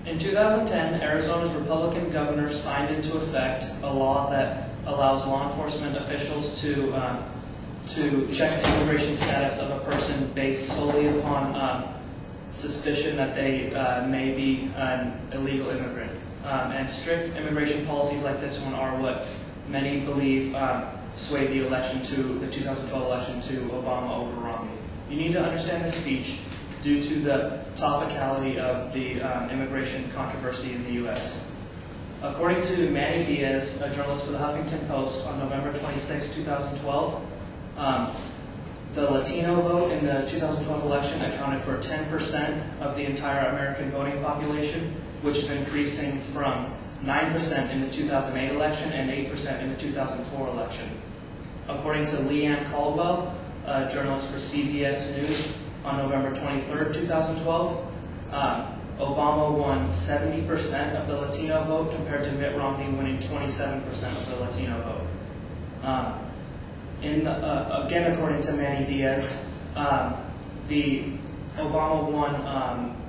In 2010, Arizona's Republican governor signed into effect a law that allows law enforcement officials to check the immigration status of a person based solely upon suspicion that they may be an illegal immigrant. And strict immigration policies like this one are what many believe swayed the 2012 election to Obama over Romney. You need to understand this speech due to the topicality of the immigration controversy in the U.S. According to Manny Diaz, a journalist for the Huffington Post, on November 26, 2012, the Latino vote in the 2012 election accounted for 10% of the entire American voting population, which is increasing from 9% in the 2008 election and 8% in the 2004 election. According to Leanne Caldwell, a journalist for CBS News, on November 23, 2012, Obama won 70% of the Latino vote compared to Mitt Romney winning 27% of the Latino vote. Again, according to Manny Diaz, the Obama won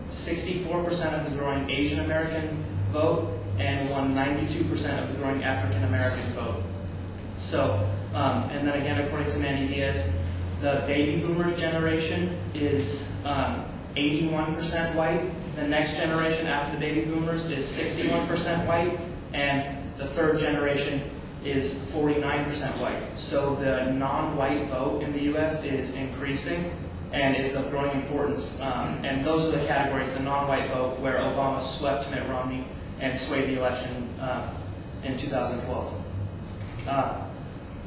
64% of the growing Asian American vote and won 92% of the growing African American vote. So, and then again, according to Manny Diaz, the baby boomer generation is 81% white. The next generation after the baby boomers is 61% white, and the third generation is 49% white. So the non-white vote in the U.S. is increasing and is of growing importance. And those are the categories: the non-white vote, where Obama swept Mitt Romney and swayed the election in 2012.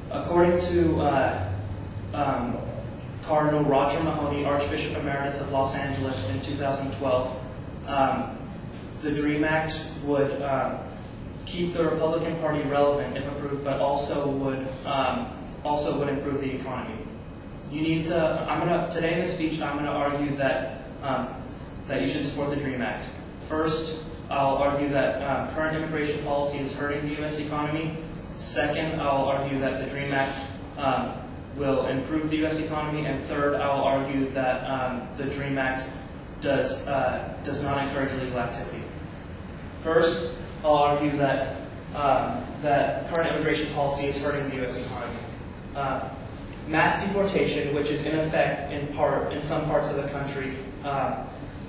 According to Cardinal Roger Mahoney, Archbishop Emeritus of Los Angeles, in 2012, the DREAM Act would keep the Republican Party relevant if approved, but also would improve the economy. You need to. Today in this speech, I'm going to argue that you should support the DREAM Act. First, I'll argue that current immigration policy is hurting the U.S. economy. Second, I'll argue that the DREAM Act will improve the U.S. economy. And third, I'll argue that the DREAM Act does not encourage illegal activity. First, I'll argue that current immigration policy is hurting the U.S. economy. Mass deportation, which is in effect in some parts of the country,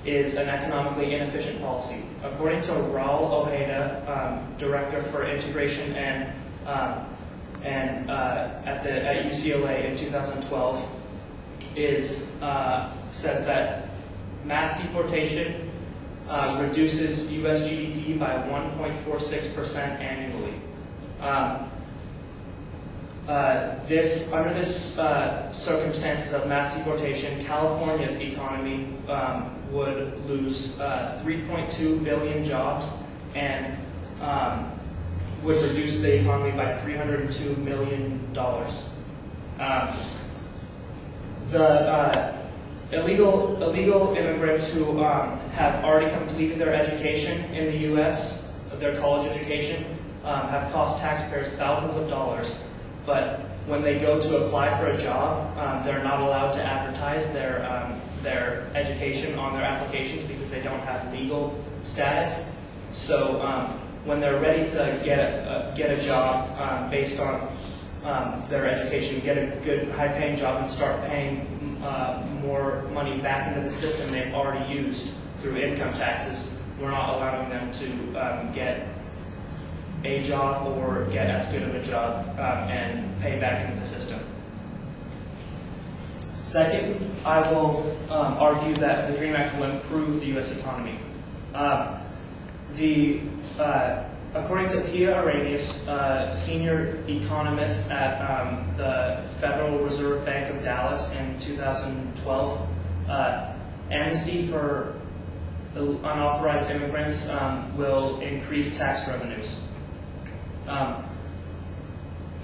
is an economically inefficient policy. According to Raul Ojeda, Director for Integration at UCLA in 2012, says that mass deportation reduces U.S. GDP by 1.46% annually. Under this circumstances of mass deportation, California's economy would lose 3.2 billion jobs and would reduce the economy by $302 million. The illegal immigrants who have already completed their education in the U.S., their college education, have cost taxpayers thousands of dollars. But when they go to apply for a job, they're not allowed to advertise their education on their applications because they don't have legal status. So when they're ready to get a job based on their education, get a good high-paying job and start paying more money back into the system they've already used through income taxes, we're not allowing them to get a job or get as good of a job and pay back into the system. Second, I will argue that the DREAM Act will improve the U.S. economy. According to Pia Arrhenius, senior economist at the Federal Reserve Bank of Dallas in 2012, amnesty for unauthorized immigrants will increase tax revenues.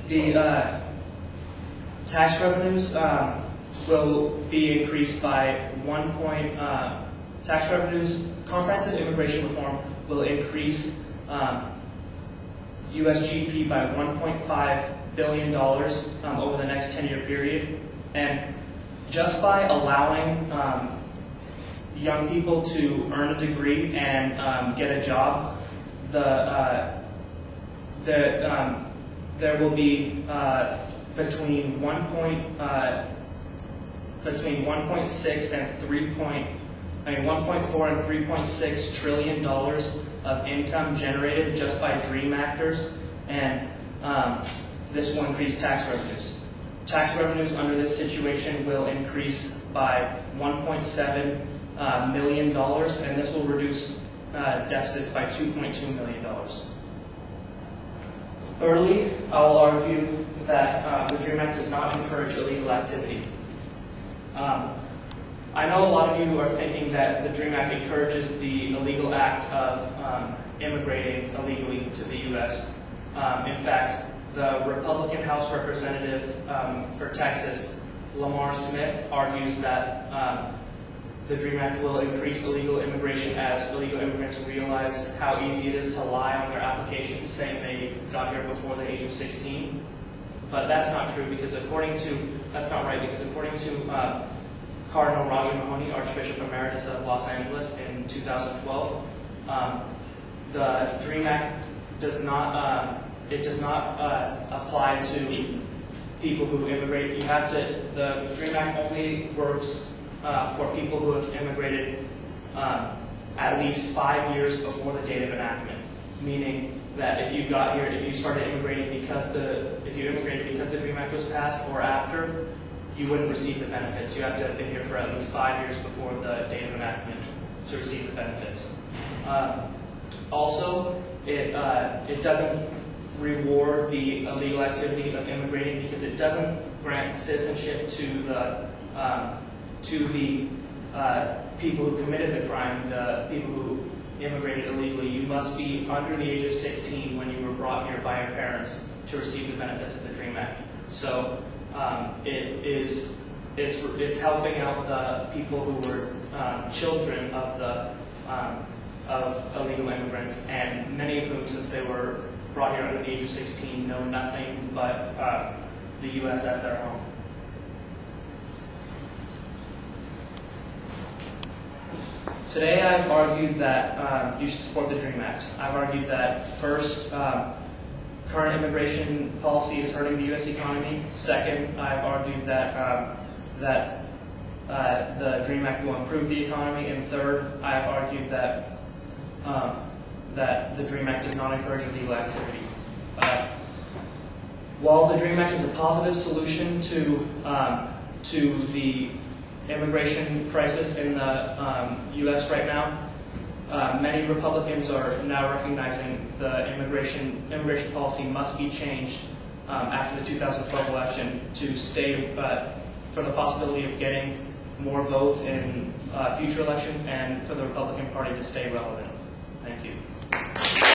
The tax revenues will be increased by comprehensive immigration reform will increase U.S. GDP by $1.5 billion over the next 10-year period. And just by allowing young people to earn a degree and get a job, there will be between 1.6 and 1.4 and 3.6 trillion dollars of income generated just by dream actors, and this will increase tax revenues. Tax revenues under this situation will increase by $1.7 million, and this will reduce deficits by $2.2 million. Thirdly, I will argue that the DREAM Act does not encourage illegal activity. I know a lot of you are thinking that the DREAM Act encourages the illegal act of immigrating illegally to the U.S. In fact, the Republican House Representative for Texas, Lamar Smith, argues that the DREAM Act will increase illegal immigration as illegal immigrants realize how easy it is to lie on their applications saying they got here before the age of 16. But that's not true because according to Cardinal Roger Mahoney, Archbishop Emeritus of Los Angeles in 2012, the DREAM Act does not apply to people who immigrate. The DREAM Act only works for people who have immigrated at least 5 years before the date of enactment. Meaning that if you started immigrating because the DREAM Act was passed or after, you wouldn't receive the benefits. You have to have been here for at least 5 years before the date of enactment to receive the benefits. Also, it doesn't reward the illegal activity of immigrating because it doesn't grant citizenship to the people who committed the crime, the people who immigrated illegally. You must be under the age of 16 when you were brought here by your parents to receive the benefits of the DREAM Act. So it's helping out the people who were children of illegal immigrants, and many of whom, since they were brought here under the age of 16, know nothing but the U.S. as their home. Today I've argued that you should support the DREAM Act. I've argued that first, current immigration policy is hurting the U.S. economy. Second, I've argued that the DREAM Act will improve the economy. And third, I've argued that the DREAM Act does not encourage illegal activity. While the DREAM Act is a positive solution to the immigration crisis in the U.S. right now, many Republicans are now recognizing the immigration policy must be changed after the 2012 election to stay for the possibility of getting more votes in future elections and for the Republican Party to stay relevant. Thank you.